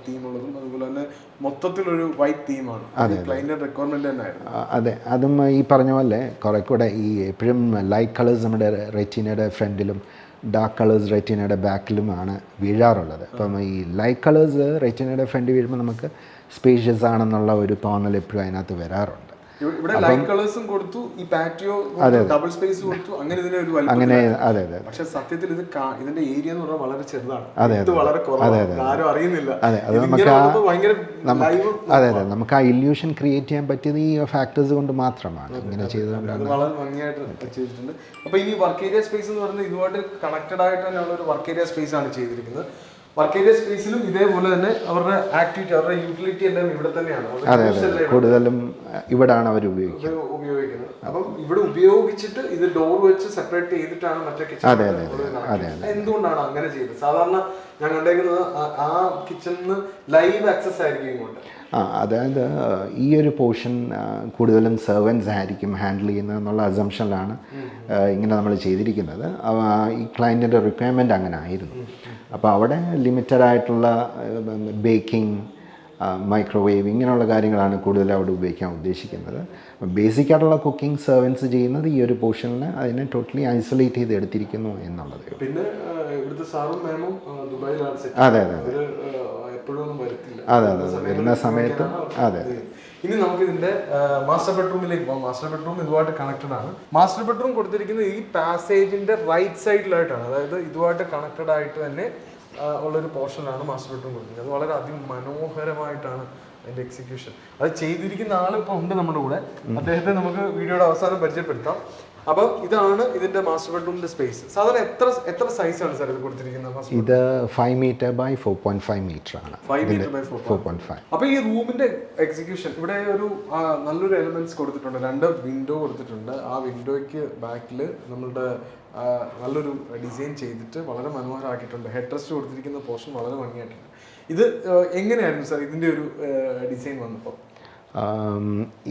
തീമുള്ളതും അതുപോലെ തന്നെ മൊത്തത്തിലൊരു വൈറ്റ് തീമാണ്. ക്ലൈന്റിന്റെ റിക്വയർമെന്റ് തന്നെ ആയിരുന്നു. അതെ, അതും ഈ പറഞ്ഞ പോലെ കുറെ കൂടെ ഈ എപ്പോഴും ലൈറ്റ് കളേഴ്സ് നമ്മുടെ റെറ്റിനയുടെ ഫ്രണ്ടിലും ഡാർക്ക് കളേഴ്സ് റെറ്റിനയുടെ ബാക്കിലുമാണ് വീഴാറുള്ളത്. അപ്പം ഈ ലൈറ്റ് കളേഴ്സ് റെറ്റിനയുടെ ഫ്രണ്ടിൽ വീഴുമ്പോൾ നമുക്ക് സ്പേഷ്യസ് ആണെന്നുള്ള ഒരു തോന്നൽ എപ്പോഴും അതിനകത്ത് വരാറുണ്ട്. ഇവിടെ ലൈറ്റ് കളേഴ്സും കൊടുത്തു, ഈ പാറ്റിയോ ഡബിൾ സ്പേസ് കൊടുത്തു, അങ്ങനെ ഇതിനെ ഒരു അങ്ങനെ. അതെ അതെ. പക്ഷെ സത്യത്തിൽ ഇതിന്റെ ഏരിയ എന്ന് പറഞ്ഞാൽ വളരെ ചെറുതാണ്. വളരെ കുറവാണ്, ആരും അറിയുന്നില്ല. അതെ, അത് നമുക്ക് അതെ അതെ നമുക്ക് ആ ഇല്യൂഷൻ ക്രിയേറ്റ് ചെയ്യാൻ പറ്റിയത് ഈ ഫാക്ടേഴ്സ് കൊണ്ട് മാത്രമാണ് ഇങ്ങനെ ചെയ്തത്. വളരെ ഭംഗിയായിട്ട് ചെയ്തിട്ടുണ്ട്. അപ്പൊ ഇനി വർക്ക് ഏരിയ സ്പേസ് എന്ന് പറയുന്നത് ഇതുമായിട്ട് കണക്റ്റഡ് ആയിട്ട് തന്നെയുള്ള ഒരു വർക്ക് ഏരിയ സ്പേസ് ആണ് ചെയ്തിരിക്കുന്നത്. വർക്ക് ഏരിയ സ്പേസിലും ഇതേപോലെ തന്നെ അവരുടെ ആക്ടിവിറ്റി, അവരുടെ യൂട്ടിലിറ്റി എല്ലാം ഇവിടെ തന്നെയാണ് കൂടുതലും ഇവിടെയാണ് അവർ ഉപയോഗിക്കുന്നത്. അപ്പം ഇവിടെ ഉപയോഗിച്ചിട്ട് ഇത് ഡോർ വെച്ച് സെപ്പറേറ്റ് ചെയ്തിട്ടാണ് മറ്റേ കിച്ചൺ. എന്തുകൊണ്ടാണ് അങ്ങനെ ചെയ്തത്? സാധാരണ ഞാൻ കണ്ടേക്കുന്നത് ആ കിച്ചണിന് ലൈവ് ആക്സസ് ആയിരിക്കും ഇങ്ങോട്ട്. അതായത് ഈ ഒരു പോർഷൻ കൂടുതലും സെർവൻസ് ആയിരിക്കും ഹാൻഡിൽ ചെയ്യുന്നത് എന്നുള്ള അസംഷനിലാണ് ഇങ്ങനെ നമ്മൾ ചെയ്തിരിക്കുന്നത്. ഈ ക്ലയൻറ്റിൻ്റെ റിക്വയർമെൻറ്റ് അങ്ങനെ ആയിരുന്നു. അപ്പോൾ അവിടെ ലിമിറ്റഡ് ആയിട്ടുള്ള ബേക്കിംഗ്, മൈക്രോവേവ് ഇങ്ങനെയുള്ള കാര്യങ്ങളാണ് കൂടുതൽ അവിടെ ഉപയോഗിക്കാൻ ഉദ്ദേശിക്കുന്നത്. ബേസിക് ആയിട്ടുള്ള കുക്കിംഗ് സെർവൻസ് ചെയ്യുന്നത് ഈ ഒരു പോർഷനിൽ അതിനെ ടോട്ടലി ഐസൊലേറ്റ് ചെയ്ത് എടുത്തിരിക്കുന്നു എന്നുള്ളത്. പിന്നെ ഇവിടുത്തെ സാറും മാമും ദുബായിലാണ്. അതെ അതെ അതെ. എപ്പോഴും ഒന്നും വരത്തില്ല. അതെ വരുന്ന സമയത്തും അതെ. ഇനി നമുക്ക് ഇതിന്റെ മാസ്റ്റർ ബെഡ്റൂമിലേക്ക് പോകാം. മാസ്റ്റർ ബെഡ്റൂം ഇതുമായിട്ട് കണക്റ്റഡ് ആണ്. മാസ്റ്റർ ബെഡ്റൂം കൊടുത്തിരിക്കുന്നത് ഈ പാസേജിന്റെ റൈറ്റ് സൈഡിലായിട്ടാണ്, അതായത് ഇതുമായിട്ട് കണക്റ്റഡ് ആയിട്ട് തന്നെ ഉള്ളൊരു പോർഷനാണ് മാസ്റ്റർ ബെഡ്റൂം കൊടുത്തിരിക്കുന്നത്. അത് വളരെ അതിമനോഹരമായിട്ടാണ് അതിന്റെ എക്സിക്യൂഷൻ. അത് ചെയ്തിരിക്കുന്ന ആളിപ്പോൾ ഉണ്ട് നമ്മുടെ കൂടെ, അദ്ദേഹത്തെ നമുക്ക് വീഡിയോയുടെ അവസാനം പരിചയപ്പെടുത്താം. അപ്പൊ ഇതാണ് ഇതിന്റെ മാസ്റ്റർ ബെഡ്റൂമിന്റെ സ്പേസ്. സാധാരണ എത്ര സൈസ് ആണ് സാർ ഇത് കൊടുത്തിരിക്കുന്നത്? ഇത് 5 മീറ്റർ ബൈ 4.5 മീറ്റർ ആണ്. 5 മീറ്റർ ബൈ 4.5. അപ്പൊ ഈ റൂമിന്റെ എക്സിക്യൂഷൻ ഇവിടെ ഒരു നല്ലൊരു എലിമെന്റ്സ് കൊടുത്തിട്ടുണ്ട്. 2 വിൻഡോ കൊടുത്തിട്ടുണ്ട്. ആ വിൻഡോയ്ക്ക് ബാക്കിൽ നമ്മളുടെ നല്ലൊരു ഡിസൈൻ ചെയ്തിട്ട് വളരെ മനോഹരമാക്കിയിട്ടുണ്ട്. ഹെഡ് റെസ്റ്റ് കൊടുത്തിരിക്കുന്ന പോർഷൻ വളരെ ഭംഗിയായിട്ടുണ്ട്. ഇത് എങ്ങനെയായിരുന്നു സാർ ഇതിന്റെ ഒരു ഡിസൈൻ വന്നപ്പോൾ?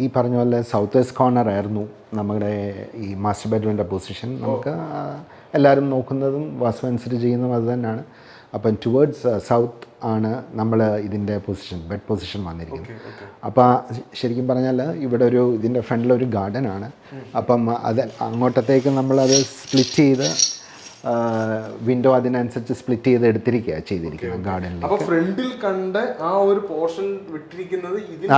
ഈ പറഞ്ഞ പോലെ സൗത്ത് വെസ്റ്റ് കോർണർ ആയിരുന്നു നമ്മുടെ ഈ മാസ്റ്റർ ബെഡ്റൂമിൻ്റെ പൊസിഷൻ. നമുക്ക് എല്ലാവരും നോക്കുന്നതും വാസ്തു അനുസരിച്ച് ചെയ്യുന്നതും അത് തന്നെയാണ്. അപ്പം ടുവേർഡ്സ് സൗത്ത് ആണ് നമ്മൾ ഇതിൻ്റെ പൊസിഷൻ, ബെഡ് പൊസിഷൻ വന്നിരിക്കുന്നത്. അപ്പോൾ ശരിക്കും പറഞ്ഞാൽ ഇവിടെ ഇതിൻ്റെ ഫ്രണ്ടിലൊരു ഗാർഡൻ ആണ്. അപ്പം അത് അങ്ങോട്ടത്തേക്ക് നമ്മളത് സ്പ്ലിറ്റ് ചെയ്ത് വിൻഡോ അതിനനുസരിച്ച് സ്പ്ലിറ്റ് ചെയ്ത് ചെയ്തിരിക്കുന്നത് ഗാർഡനിൽ. അപ്പോൾ ഫ്രണ്ടിൽ കണ്ട ആ ഒരു പോർഷൻ വിട്ടിരിക്കുന്നത് ഇതിന്റെ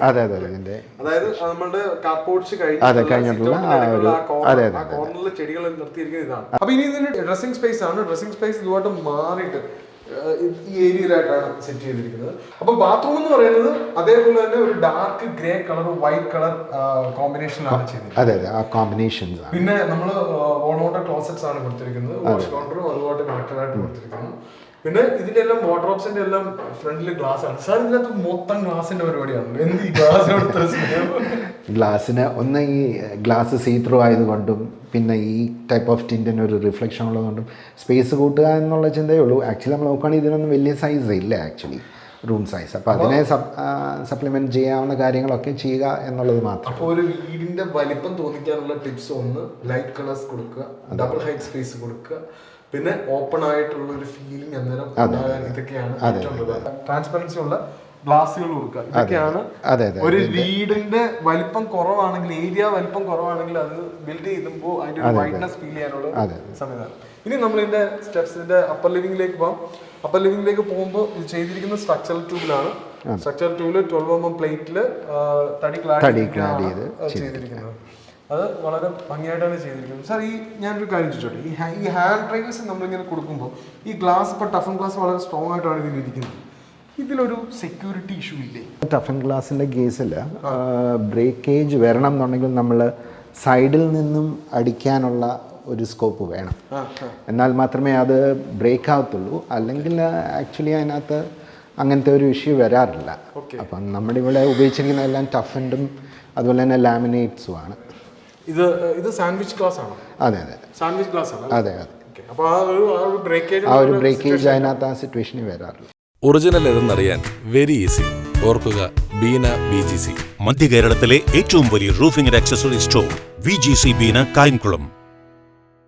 അതെ ഇതിന്റെ, അതായത് നമ്മുടെ കാർപോർട്സ് കഴിഞ്ഞിട്ടുള്ള കോർണറിൽ ചെടികൾ നിർത്തിയിരിക്കുന്നത് ഇതാണ്. അപ്പൊ ഇനി ഇതിന്റെ ഡ്രസ്സിംഗ് സ്പേസ് ആണ്. ഡ്രസ്സിംഗ് സ്പേസ് ഇതുമായിട്ട് മാറിയിട്ട് ഈ ഏരിയയിലായിട്ടാണ് സെറ്റ് ചെയ്തിരിക്കുന്നത്. അപ്പൊ ബാത്റൂം എന്ന് പറയുന്നത് അതേപോലെ തന്നെ ഒരു dark grey colour white colour കോമ്പിനേഷനിലാണ് ചെയ്തിരിക്കുന്നത്. അതെ ആ കോമ്പിനേഷൻസ്. പിന്നെ നമ്മൾ ഓൺ വാട്ടർ ക്ലോസറ്റ്സ് ആണ് കൊടുത്തിരിക്കുന്നത്. വാഷ് കൗണ്ടറും അതുമായിട്ട് കണക്റ്റഡ് ആയിട്ട് കൊടുത്തിരിക്കുന്നു. പിന്നെ ഇതിന്റെ എല്ലാം വാർഡ്രോബ്സിന്റെ എല്ലാം ഫ്രണ്ടിൽ ഗ്ലാസ് ആണ്. സാർ ഇതിനകത്ത് മൊത്തം ഗ്ലാസിന്റെ പരിപാടിയാണ്. എന്ത് ഈ ഗ്ലാസിന് ഒന്ന് ഈ ഗ്ലാസ് സീ ത്രൂ ആയതുകൊണ്ടും പിന്നെ ഈ ടൈപ്പ് ഓഫ് ടിൻറ്റിന് ഒരു റിഫ്ലക്ഷൻ ഉള്ളതുകൊണ്ടും സ്പേസ് കൂട്ടുക എന്നുള്ള ചിന്തയേ ഉള്ളൂ. ആക്ച്വലി നമ്മൾ നോക്കുകയാണെങ്കിൽ ഇതിനൊന്നും വലിയ സൈസ് ഇല്ല ആക്ച്വലി, റൂം സൈസ്. അപ്പോൾ അതിനെ സപ്ലിമെൻറ്റ് ചെയ്യാവുന്ന കാര്യങ്ങളൊക്കെ ചെയ്യുക എന്നുള്ളത് മാത്രം. അപ്പോൾ ഒരു വീടിന്റെ വലിപ്പം തോന്നിക്കാനുള്ള ടിപ്സ് ഒന്ന് ലൈറ്റ് കളേഴ്സ് കൊടുക്കുക, ഡബിൾ ഹൈറ്റ് സ്പേസ് കൊടുക്കുക, പിന്നെ ഓപ്പൺ ആയിട്ടുള്ള ഒരു ഫീലിംഗ് അന്നേരം ഇതൊക്കെയാണ് ഏറ്റവും പ്രധാനം. ട്രാൻസ്പെറൻസി ഉള്ള ഗ്ലാസുകൾ കൊടുക്കുക. ഇതൊക്കെയാണ് ഒരു വീടിന്റെ വലിപ്പം കുറവാണെങ്കിൽ, ഏരിയ വലിപ്പം കുറവാണെങ്കിൽ അത് ബിൽഡ് ചെയ്യുമ്പോൾ അതിന്റെ ഒരു വൈഡ്നെസ് ഫീൽ ചെയ്യാനുള്ള സംവിധാനം. ഇനി നമ്മൾ ഇതിന്റെ സ്റ്റെപ്സിന്റെ അപ്പർ ലിവിംഗിലേക്ക് പോകാം. അപ്പർ ലിവിംഗിലേക്ക് പോകുമ്പോൾ ഇത് ചെയ്തിരിക്കുന്നത് സ്ട്രക്ചറൽ ട്യൂബിലാണ്. സ്ട്രക്ചറൽ ട്യൂബില് 12 mm പ്ലേറ്റില് തടി ക്ലാഡ് ചെയ്തിരിക്കുന്നത്. അത് വളരെ ഭംഗിയായിട്ടാണ് ചെയ്തിരിക്കുന്നത്. സാർ, ഞാനൊരു കാര്യം ചോദിച്ചോട്ടെ, ഈ ഹാൻഡ് റെയിൽസ് നമ്മളിങ്ങനെ കൊടുക്കുമ്പോൾ ഈ ഗ്ലാസ് ഇപ്പോൾ ടഫൻ ഗ്ലാസ് വളരെ സ്ട്രോങ് ആയിട്ടാണ് ഇതിലിരിക്കുന്നത്. ഇതിലൊരു സെക്യൂരിറ്റി ഇഷ്യൂ ഇല്ലേ? ടഫൻ ഗ്ലാസിൻ്റെ കേസിൽ ബ്രേക്കേജ് വരണം എന്നുണ്ടെങ്കിൽ നമ്മൾ സൈഡിൽ നിന്നും അടിക്കാനുള്ള ഒരു സ്കോപ്പ് വേണം. എന്നാൽ മാത്രമേ അത് ബ്രേക്ക് ആവത്തുള്ളൂ. അല്ലെങ്കിൽ ആക്ച്വലി അതിനകത്ത് അങ്ങനത്തെ ഒരു ഇഷ്യൂ വരാറില്ല. അപ്പം നമ്മുടെ ഇവിടെ ഉപയോഗിച്ചിരിക്കുന്ന എല്ലാം ടഫൻഡും അതുപോലെ തന്നെ ലാമിനേറ്റ്സും ആണ്. ഇത് സാൻഡ്വിച്ച് ഗ്ലാസ് ആണ്. അതെ സാൻഡ്വിച്ച് ഗ്ലാസ് ആണ്. അതെ. അപ്പോൾ ആ ഒരു ബ്രേക്കേജ് അതിനകത്ത് ആ സിറ്റുവേഷനിൽ വരാറില്ല. ഒറിജിനൽ ഏതെന്നറിയാൻ വെരി ഈസി. ഓർക്കുക, ബീന VGC, മധ്യ കേരളത്തിലെ ഏറ്റവും വലിയ roofing and accessory store VGC Beena, Kayamkulam.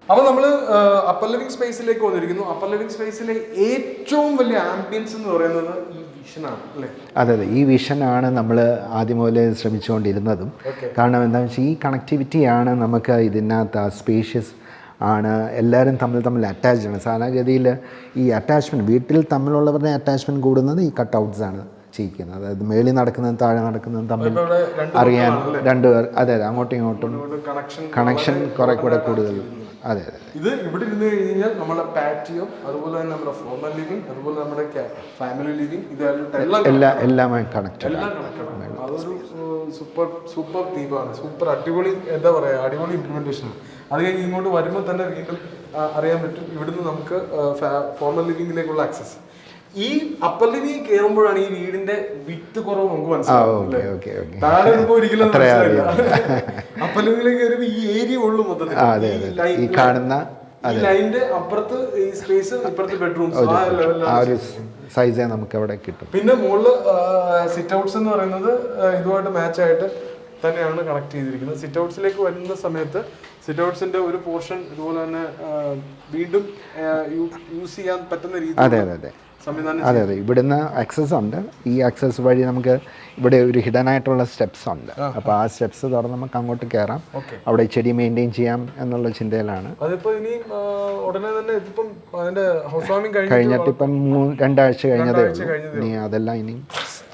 അപ്പോൾ നമ്മൾ അപ്പർ ലിവിംഗ് സ്പേസിലേക്ക് വന്നിരിക്കുന്നു. അപ്പർ ലിവിംഗ് സ്പേസിലെ ഏറ്റവും വലിയ ആംബിയൻസ് എന്ന് പറയുന്നത് ഈ വിഷനാണ് അല്ലേ? അതെ, ഈ വിഷനാണ് നമ്മൾ ആദ്യം മുതലേ ശ്രമിച്ചുകൊണ്ടിരുന്നതും. കാരണം എന്താണെന്ന് വെച്ചാൽ ഈ കണക്ടിവിറ്റിയാണ് നമുക്ക് ഇതിനകത്ത് സ്പേഷ്യസ് ആണ്. എല്ലാവരും തമ്മിൽ അറ്റാച്ച്ഡ് ആണ്. സാധാരണഗതിയിൽ ഈ അറ്റാച്ച്മെൻറ്റ്, വീട്ടിൽ തമ്മിലുള്ളവരുടെ അറ്റാച്ച്മെൻറ്റ് കൂടുന്നത് ഈ കട്ടൗട്ട്സ് ആണ് ചെയ്യിക്കുന്നത്. അതായത് മേളിൽ നടക്കുന്നതും താഴെ നടക്കുന്നതും തമ്മിൽ അറിയാൻ രണ്ടുപേർ അങ്ങോട്ടും ഇങ്ങോട്ടും കണക്ഷൻ കുറെ കൂടെ കൂടുതൽ. അതെ. ഇത് ഇവിടെ ഇരുന്ന് കഴിഞ്ഞാൽ നമ്മുടെ പാറ്റിയോ, അതുപോലെ തന്നെ നമ്മുടെ ഫോർമൽ ലിവിംഗ്, അതുപോലെ നമ്മുടെ ഫാമിലി ലിവിംഗ്, എല്ലാം കണക്റ്റഡ്. അതൊരു സൂപ്പർ തീമാണ്. സൂപ്പർ അടിപൊളി, എന്താ പറയുക, അടിപൊളി ഇംപ്ലിമെന്റേഷൻ. അത് കഴിഞ്ഞ് ഇങ്ങോട്ട് വരുമ്പോൾ തന്നെ വീണ്ടും അറിയാൻ പറ്റും ഇവിടുന്ന് നമുക്ക് ഫോർമൽ ലിവിംഗിലേക്കുള്ള ആക്സസ്. ഈ അപ്പർ ലിവിംഗ് കയറുമ്പോഴാണ് ഈ വീടിന്റെ വിത്ത് കുറവ് നമുക്ക് മനസ്സിലാവും. താഴെ ഒരിക്കലും അപ്പർ ലിവിംഗിലേക്ക് കയറുമ്പോൾ ഈ ഏരിയ ഉള്ളു മൊത്തത്തിൽ. ഈ കാണുന്ന ലൈനിന്റെ അപ്പുറത്ത് ഈ സ്പേസ്, ഇപ്പുറത്ത് ബെഡ്റൂംസ്, ആ ഒരു സൈസേ നമുക്ക് അവിടെ കിട്ടും. പിന്നെ മുകളില് സിറ്റ് ഔട്ട്സ് എന്ന് പറയുന്നത് ഇതുമായിട്ട് മാച്ച് ആയിട്ട് തന്നെയാണ് കണക്ട് ചെയ്തിരിക്കുന്നത്. സിറ്റ് ഔട്ട്സിലേക്ക് വരുന്ന സമയത്ത് സിറ്റ് ഔട്ട്സിന്റെ ഒരു പോർഷൻ ഇതുപോലെ തന്നെ വീണ്ടും യൂസ് ചെയ്യാൻ പറ്റുന്ന രീതിയിൽ സംവിധാനം. അതെ അതെ, ഇവിടുന്ന് ആക്സസ് ഉണ്ട്. ഈ ആക്സസ് വഴി നമുക്ക് ഇവിടെ ഒരു ഹിഡൻ ആയിട്ടുള്ള സ്റ്റെപ്സ് ഉണ്ട്. അപ്പോൾ ആ സ്റ്റെപ്സ് തുറന്ന് നമുക്ക് അങ്ങോട്ട് കയറാം, അവിടെ ചെടി മെയിൻറ്റെയിൻ ചെയ്യാം എന്നുള്ള ചിന്തയിലാണ്. അതിപ്പോ ഇനി ഉടനെ തന്നെ ഇതിപ്പം അതിന്റെ ഹൗസ് വാമിംഗ് കഴിഞ്ഞിട്ടിപ്പം 2 ആഴ്ച കഴിഞ്ഞതേ ഉള്ളൂ. ഇനി അതെല്ലാം ഇനി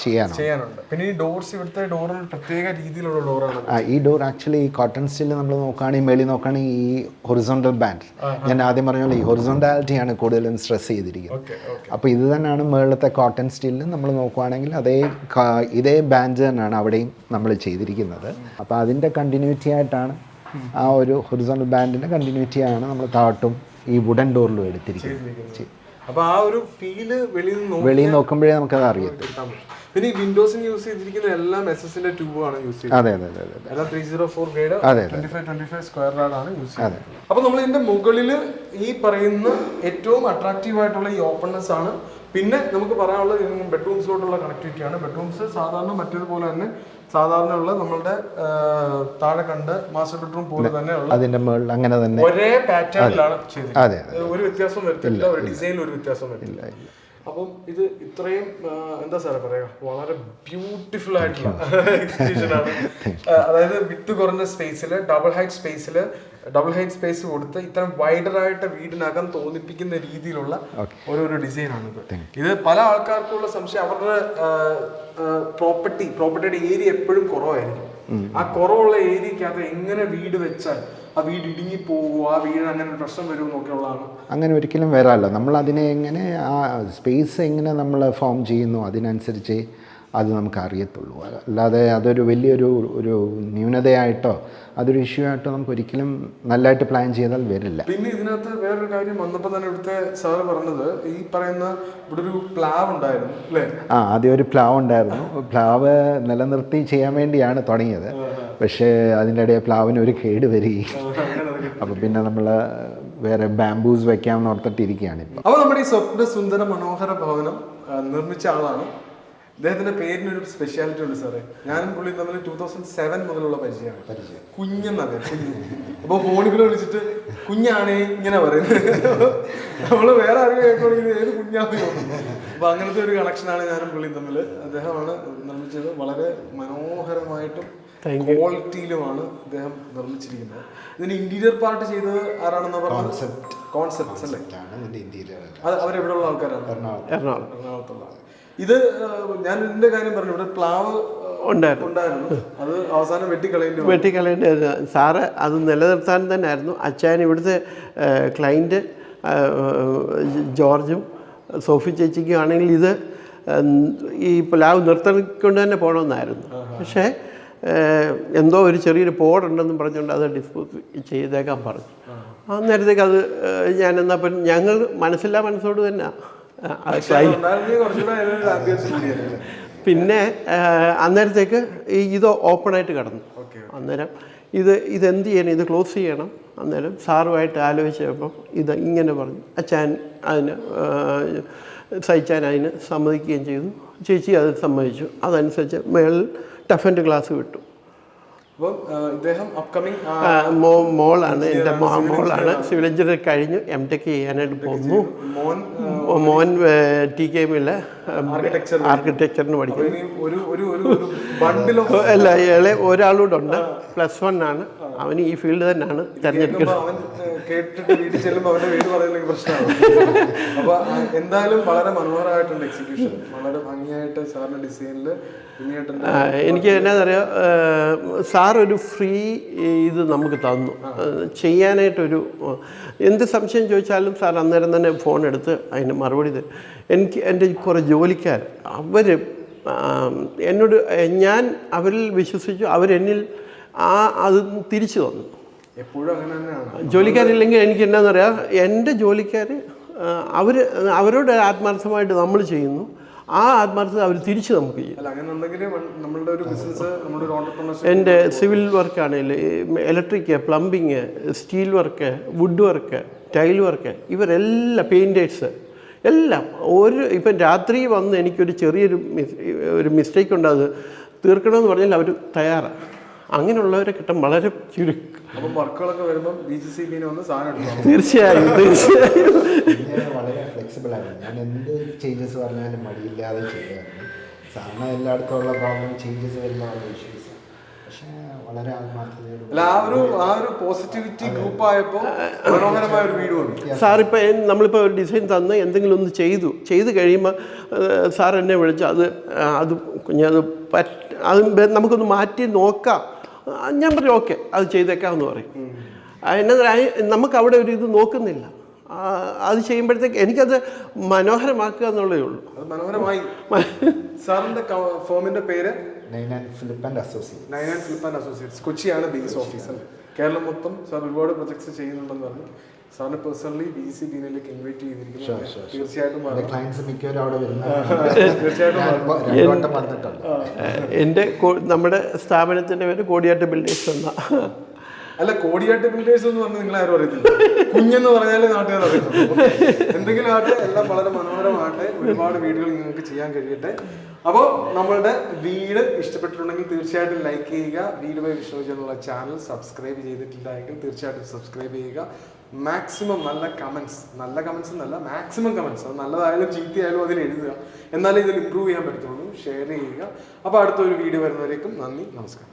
ചെയ്യാനുണ്ട്. പിന്നെ ഈ ഡോർസ്, ഇവിടുത്തെ ഡോറിൽ പ്രത്യേക രീതിയിലുള്ള ഡോറാണ്. ഈ ഡോർ ആക്ച്വലി ഈ കോട്ടൺ സ്റ്റീലിൽ നമ്മൾ നോക്കുകയാണെങ്കിൽ മേളിൽ നോക്കുകയാണെങ്കിൽ ഈ ഹൊറിസോണ്ടൽ ബാൻഡ്, ഞാൻ ആദ്യം പറഞ്ഞല്ലോ ഈ ഹൊറിസോണ്ടാലിറ്റിയാണ് കൂടുതലും സ്ട്രെസ് ചെയ്തിരിക്കുന്നത്. അപ്പോൾ ഇത് തന്നെയാണ് മുകളിലത്തെ കോട്ടൺ സ്റ്റീലിൽ നമ്മൾ നോക്കുകയാണെങ്കിൽ ഇതേ ബാൻഡ് തന്നെയാണ് അവിടെയും നമ്മൾ ചെയ്തിരിക്കുന്നത്. അപ്പോൾ അതിൻ്റെ കണ്ടിന്യൂറ്റി ആയിട്ടാണ്, ആ ഒരു ഹൊറിസോണ്ടൽ ബാൻഡിൻ്റെ കണ്ടിന്യൂറ്റിയാണ് നമ്മൾ താഴോട്ടും ഈ വുഡൻ ഡോറിലും എടുത്തിരിക്കുന്നത്. അപ്പോൾ ആ ഒരു ഫീല് വെളിയിൽ നോക്കുമ്പോഴേ നമുക്കത് അറിയത്തുള്ളൂ. പിന്നെ ഈ വിൻഡോസിന് യൂസ് ചെയ്തിരിക്കുന്ന എല്ലാം SS-ന്റെ ട്യൂബാണ് യൂസ് ചെയ്യുന്നത്. അതെ അതെ അതെ, എല്ലാം 304 ഗ്രേഡ് 25 സ്ക്വയർ യാർഡാണ് യൂസ് ചെയ്യുന്നത്. അപ്പോൾ നമ്മൾ ഇതിന്റെ മുകളിൽ ഈ പറയുന്ന ഏറ്റവും അട്രാക്റ്റീവ് ആയിട്ടുള്ള ഈ ഓപ്പൺനെസ് ആണ്. പിന്നെ നമുക്ക് പറയാനുള്ളത് ബെഡ്റൂംസിലോട്ടുള്ള കണക്ടിവിറ്റിയാണ്. ബെഡ്റൂംസ് സാധാരണ മറ്റേതുപോലെ തന്നെ സാധാരണയുള്ള നമ്മളുടെ താഴെ കണ്ട് മാസ്റ്റർ ബെഡ്റൂം പോലെ തന്നെ ഉള്ള അതിന്റെ മുകളിൽ അങ്ങനെ തന്നെ ഒരേ പാറ്റേണിലാണ് ചെയ്തിരിക്കുന്നത്. ഒരു വ്യത്യാസം വരുത്തില്ല, ഒരു ഡിസൈനിൽ ഒരു വ്യത്യാസം വരുത്തില്ല. അപ്പം ഇത് ഇത്രയും എന്താ സാറേ പറയുക, വളരെ ബ്യൂട്ടിഫുൾ ആയിട്ടുള്ള എക്സിക്യൂഷൻ ആണ്. അതായത് വിത്ത് കുറഞ്ഞ സ്പേസിൽ ഡബിൾ ഹൈറ്റ് സ്പേസ് കൊടുത്ത് ഇത്തരം വൈഡറായിട്ട് വീടിനകം തോന്നിപ്പിക്കുന്ന രീതിയിലുള്ള ഓരോരോ ഡിസൈനാണ് ഇത്. പല ആൾക്കാർക്കുള്ള സംശയം, അവരുടെ പ്രോപ്പർട്ടിയുടെ ഏരിയ എപ്പോഴും കുറവായിരിക്കും. ആ കുറവുള്ള ഏരിയക്കകത്ത് എങ്ങനെ വീട് വെച്ചാൽ ആ വീട് ഇടുങ്ങി പോകുമോ, ആ വീട് അങ്ങനെ പ്രശ്നം വരുമോ എന്നൊക്കെയുള്ളതാണ്. അങ്ങനെ ഒരിക്കലും വരാമല്ലോ. നമ്മൾ അതിനെ എങ്ങനെ ആ സ്പേസ് എങ്ങനെ നമ്മൾ ഫോം ചെയ്യുന്നു അതിനനുസരിച്ച് അത് നമുക്ക് അറിയത്തുള്ളൂ. അല്ലാതെ അതൊരു വലിയൊരു ന്യൂനതയായിട്ടോ അതൊരു ഇഷ്യൂ ആയിട്ടോ നമുക്ക് ഒരിക്കലും നല്ലതായിട്ട് പ്ലാൻ ചെയ്താൽ വരില്ല. പിന്നെ ഇതിനകത്ത് വേറൊരു കാര്യം വന്നപ്പോൾ തന്നെ ഇവിടുത്തെ സാറ് പറഞ്ഞത്, ഈ പറയുന്ന ഇവിടെ ഒരു പ്ലാവ് ഉണ്ടായിരുന്നു അല്ലേ? ആദ്യം ഒരു പ്ലാവ് ഉണ്ടായിരുന്നു. പ്ലാവ് നിലനിർത്തി ചെയ്യാൻ വേണ്ടിയാണ് തുടങ്ങിയത്. പക്ഷേ അതിൻ്റെ ഇടയിൽ പ്ലാവിന് ഒരു കേട് വരികയും അപ്പോൾ പിന്നെ നമ്മൾ വേറെ ബാംബൂസ് വെക്കാമെന്ന് ഓർത്തിട്ടിരിക്കുകയാണ് ഇപ്പോൾ. അപ്പോൾ നമ്മുടെ ഈ സ്വപ്ന സുന്ദര മനോഹര ഭവനം നിർമ്മിച്ച ആളാണ്. അദ്ദേഹത്തിന്റെ പേരിനൊരു സ്പെഷ്യാലിറ്റി ഉണ്ട് സാറേ. ഞാനും പുള്ളി തമ്മിൽ 2007 മുതലുള്ള പരിചയമാണ്. കുഞ്ഞെന്നതെ കുഞ്ഞ്. അപ്പോൾ ഫോണിൽ വിളിച്ചിട്ട് കുഞ്ഞാണേ ഇങ്ങനെ പറയുന്നത്. നമ്മൾ വേറെ ആരും കേൾക്കുകയാണെങ്കിൽ ഏത് കുഞ്ഞാണെന്ന് തോന്നുന്നു. അപ്പോൾ അങ്ങനത്തെ ഒരു കണക്ഷനാണ് ഞാനും പുള്ളി തമ്മിൽ. അദ്ദേഹമാണ് നിർമ്മിച്ചത്. വളരെ മനോഹരമായിട്ടും ക്വാളിറ്റിയിലുമാണ് അദ്ദേഹം നിർമ്മിച്ചിരിക്കുന്നത്. ഇതിന്റെ ഇന്റീരിയർ പാർട്ട് ചെയ്തത് ആരാണെന്ന് പറഞ്ഞത്? കോൺസെപ്റ്റ്സ് അല്ലേ? അത് അവരെവിടെയുള്ള ആൾക്കാരാണ്? എറണാകുളത്തുള്ള. ഇത് ഞാൻ ഇതിന്റെ കാര്യം പറഞ്ഞു, ഇവിടെ പ്ലാവ് ഉണ്ടായിരുന്നു. അത് അവസാനം വെട്ടിക്കളയേണ്ടി സാറ് അത് നിലനിർത്താൻ തന്നെ ആയിരുന്നു. അച്ചായൻ ഇവിടുത്തെ ക്ലൈൻറ്റ് ജോർജും സോഫി ചേച്ചിക്കും ആണെങ്കിൽ ഇത് ഈ പ്ലാവ് നിർത്തിക്കൊണ്ട് തന്നെ പോകണമെന്നായിരുന്നു. പക്ഷേ എന്തോ ഒരു ചെറിയൊരു പോടുണ്ടെന്നും പറഞ്ഞുകൊണ്ട് അത് ഡിസ്പോസ് ചെയ്തേക്കാൻ പറഞ്ഞു. അന്നേരത്തേക്ക് അത് ഞാൻ എന്നപ്പം ഞങ്ങൾ മനസ്സോട് തന്നെ പിന്നെ അന്നേരത്തേക്ക് ഇത് ഓപ്പണായിട്ട് കിടന്നു. അന്നേരം ഇതെന്ത് ചെയ്യണം, ഇത് ക്ലോസ് ചെയ്യണം. അന്നേരം സാറുമായിട്ട് ആലോചിച്ചപ്പം ഇത് ഇങ്ങനെ പറഞ്ഞു. അച്ഛൻ അതിന് സഹിച്ചാൻ അതിന് സമ്മതിക്കുകയും ചെയ്തു. ചേച്ചി അത് സമ്മതിച്ചു. അതനുസരിച്ച് മേളിൽ ടഫ് ആൻഡ് ഗ്ലാസ് വിട്ടു. മോളാണ് എൻ്റെ മോളാണ് സിവിൽ എഞ്ചിനീയർ കഴിഞ്ഞു M.Tech ചെയ്യാനായിട്ട് പോകുന്നു. മോൻ TKM ആർക്കിടെക്ചറിന് പഠിക്കുന്നു. അല്ല, ഇളയ ഒരാളൂടെ ഉണ്ട്, +1 ആണ്. അവന് ഈ ഫീൽഡ് തന്നെയാണ് തിരഞ്ഞെടുക്കുന്നത്. അപ്പൊ എന്തായാലും വളരെ മനോഹരമായിട്ടുള്ള എക്സിക്യൂഷൻ, വളരെ ഭംഗിയായിട്ട് സാറിന്റെ ഡിസൈനിൽ എനിക്ക് എന്നാന്നറിയാം, സാറൊരു ഫ്രീ ഇത് നമുക്ക് തന്നു ചെയ്യാനായിട്ടൊരു എന്ത് സംശയം ചോദിച്ചാലും സാർ അന്നേരം തന്നെ ഫോൺ എടുത്ത് അതിന് മറുപടി തരും. എൻ്റെ കുറേ ജോലിക്കാർ അവർ എന്നോട് ഞാൻ അവരിൽ വിശ്വസിച്ചു, അവരെന്നിൽ അത് തിരിച്ചു തന്നു. എപ്പോഴും അങ്ങനെ തന്നെയാണ്. ജോലിക്കാരില്ലെങ്കിൽ എനിക്ക് എന്നാന്നറിയാം, എൻ്റെ ജോലിക്കാർ അവരോട് ആത്മാർത്ഥമായിട്ട് നമ്മൾ ചെയ്യുന്നു, ആ ആത്മാർത്ഥത അവർ തിരിച്ച് നമുക്ക് ചെയ്യും. എൻ്റെ സിവിൽ വർക്കാണെങ്കിൽ electric, plumbing, steel work, wood work, tile work, ഇവരെല്ലാം പെയിൻറ്റേഴ്സ് എല്ലാം ഇപ്പം രാത്രി വന്ന് എനിക്കൊരു ചെറിയൊരു മിസ്റ്റേക്ക് ഉണ്ട്, അത് തീർക്കണമെന്ന് പറഞ്ഞാൽ അവർ തയ്യാറാണ്. അങ്ങനെയുള്ളവരെ കിട്ടാൻ വളരെ ചുരുക്കം. അപ്പം വർക്കുകളൊക്കെ വരുമ്പോൾ BGCBന് വന്ന് സാധനം എടുക്കണം. തീർച്ചയായും വളരെ ഫ്ലെക്സിബിൾ ആയിരുന്നു. ഞാൻ എന്ത് ചേഞ്ചസ് പറഞ്ഞാലും മടിയില്ലാതെ ചെയ്യുമായിരുന്നു. സാധാരണ എല്ലായിടത്തും ഉള്ള പ്രോബ്ലം ചേഞ്ചസ് വരുമ്പോൾ ഇഷ്യൂസ്. പക്ഷേ വളരെ ആത്മാർത്ഥതയോട് അല്ല, ആ ഒരു പോസിറ്റിവിറ്റി ഗ്രൂപ്പ് ആയപ്പോൾ മനോഹരമായ ഒരു വീഡിയോ ഉണ്ട്. സാറിപ്പോൾ നമ്മളിപ്പോൾ ഒരു ഡിസൈൻ തന്ന് എന്തെങ്കിലും ഒന്ന് ചെയ്ത് കഴിയുമ്പോൾ സാർ എന്നെ വിളിച്ച് അത് കുഞ്ഞത് നമുക്കൊന്ന് മാറ്റി നോക്കാം. ഞാൻ പറയും ഓക്കെ, അത് ചെയ്തേക്കാമെന്ന് പറയും. എന്നാ നമുക്ക് അവിടെ ഒരു ഇത് നോക്കുന്നില്ല. അത് ചെയ്യുമ്പോഴത്തേക്ക് എനിക്കത് മനോഹരമാക്കുക എന്നുള്ളതേ ഉള്ളൂ. അത് മനോഹരമായി. സാറിൻ്റെ ഫേമിൻ്റെ പേര് നൈൻ ആൻഡ് ഫിലിപ്പ് അസോസിയേറ്റ്സ്, കൊച്ചിയാണ് ബേസ് ഓഫീസ്. കേരളം മൊത്തം സാർ ഒരുപാട് പ്രൊജക്ട്സ് ചെയ്യുന്നുണ്ടെന്ന് പറഞ്ഞു. സാറിന് പേഴ്സണലി BGCBനിലേക്ക് ഇൻവൈറ്റ് ചെയ്തിരിക്കുന്നു. തീർച്ചയായിട്ടും ക്ലയൻസ് മിക്കവരും അവിടെ വന്നിട്ടുണ്ട്. എൻ്റെ നമ്മുടെ സ്ഥാപനത്തിൻ്റെ പേര് കോടിയാട്ട് ബിൽഡേഴ്സ് എന്ന. അല്ല, കോടിയാട്ട് ബിൽഡേഴ്സ് എന്ന് പറഞ്ഞാൽ നിങ്ങൾ ആരും അറിയത്തില്ല. കുഞ്ഞെന്ന് പറഞ്ഞാൽ നാട്ടുകാർ അറിയുന്നു. എന്തെങ്കിലും ആട്ടെ, എല്ലാം വളരെ മനോഹരമാകട്ടെ. ഒരുപാട് വീടുകൾ നിങ്ങൾക്ക് ചെയ്യാൻ കഴിയട്ടെ. അപ്പോൾ നമ്മളുടെ വീട് ഇഷ്ടപ്പെട്ടിട്ടുണ്ടെങ്കിൽ തീർച്ചയായിട്ടും ലൈക്ക് ചെയ്യുക. വീട് ബൈ വിഷ്ണുജി എന്നുള്ള ചാനൽ സബ്സ്ക്രൈബ് ചെയ്തിട്ടില്ലെങ്കിൽ തീർച്ചയായിട്ടും സബ്സ്ക്രൈബ് ചെയ്യുക. മാക്സിമം നല്ല കമൻസ് എന്നല്ല, മാക്സിമം കമൻസ്, അത് നല്ലതായാലും ചീത്തയായാലും അതിൽ എഴുതുക. എന്നാലേ ഇതിൽ ഇമ്പ്രൂവ് ചെയ്യാൻ പറ്റുള്ളൂ. ഷെയർ ചെയ്യുക. അപ്പോൾ അടുത്തൊരു വീഡിയോ വരുന്നവരേക്കും നന്ദി, നമസ്കാരം.